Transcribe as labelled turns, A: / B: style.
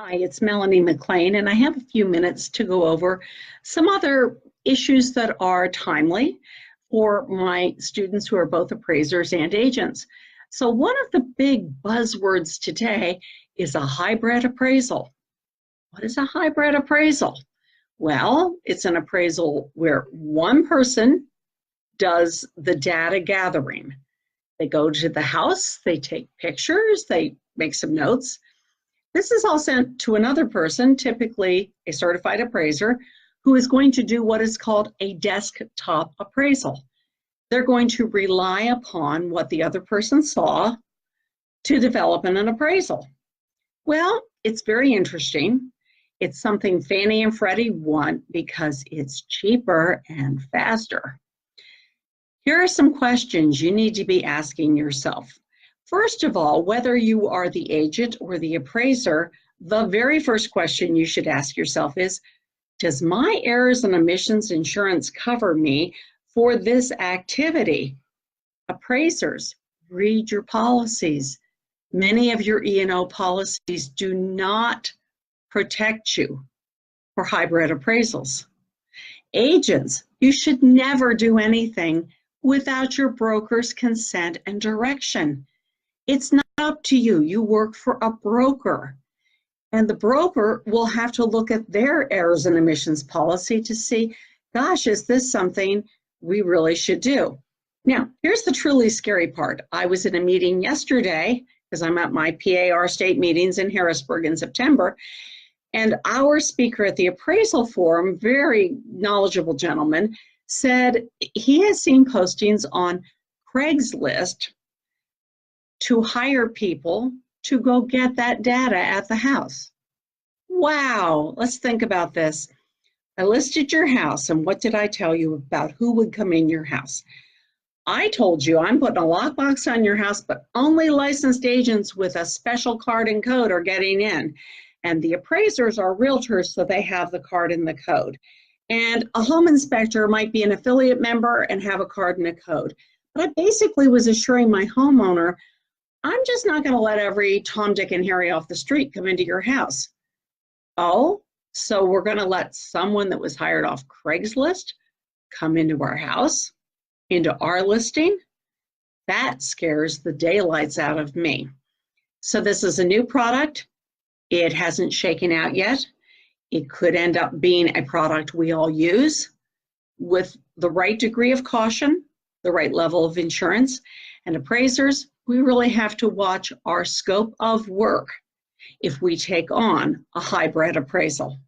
A: Hi, it's Melanie McLane, and I have a few minutes to go over some other issues that are timely for my students who are both appraisers and agents. So one of the big buzzwords today is a hybrid appraisal. What is a hybrid appraisal? Well, it's an appraisal where one person does the data gathering. They go to the house, they take pictures, they make some notes. This is all sent to another person, typically a certified appraiser, who is going to do what is called a desktop appraisal. They're going to rely upon what the other person saw to develop an appraisal. Well, it's very interesting. It's something Fannie and Freddie want because it's cheaper and faster. Here are some questions you need to be asking yourself. First of all, whether you are the agent or the appraiser, the very first question you should ask yourself is, does my errors and omissions insurance cover me for this activity? Appraisers, read your policies. Many of your E&O policies do not protect you for hybrid appraisals. Agents, you should never do anything without your broker's consent and direction. It's not up to you. You work for a broker, and the broker will have to look at their errors and omissions policy to see, gosh, is this something we really should do? Now, here's the truly scary part. I was in a meeting yesterday, because I'm at my PAR state meetings in Harrisburg in September, and our speaker at the appraisal forum, very knowledgeable gentleman, said he has seen postings on Craigslist to hire people to go get that data at the house. Wow, let's think about this. I listed your house, and what did I tell you about who would come in your house? I told you I'm putting a lockbox on your house, but only licensed agents with a special card and code are getting in. And the appraisers are realtors, so they have the card and the code. And a home inspector might be an affiliate member and have a card and a code. But I basically was assuring my homeowner, I'm just not going to let every Tom, Dick, and Harry off the street come into your house. Oh, so we're going to let someone that was hired off Craigslist come into our house, into our listing? That scares the daylights out of me. So this is a new product. It hasn't shaken out yet. It could end up being a product we all use with the right degree of caution, the right level of insurance, and appraisers, we really have to watch our scope of work if we take on a hybrid appraisal.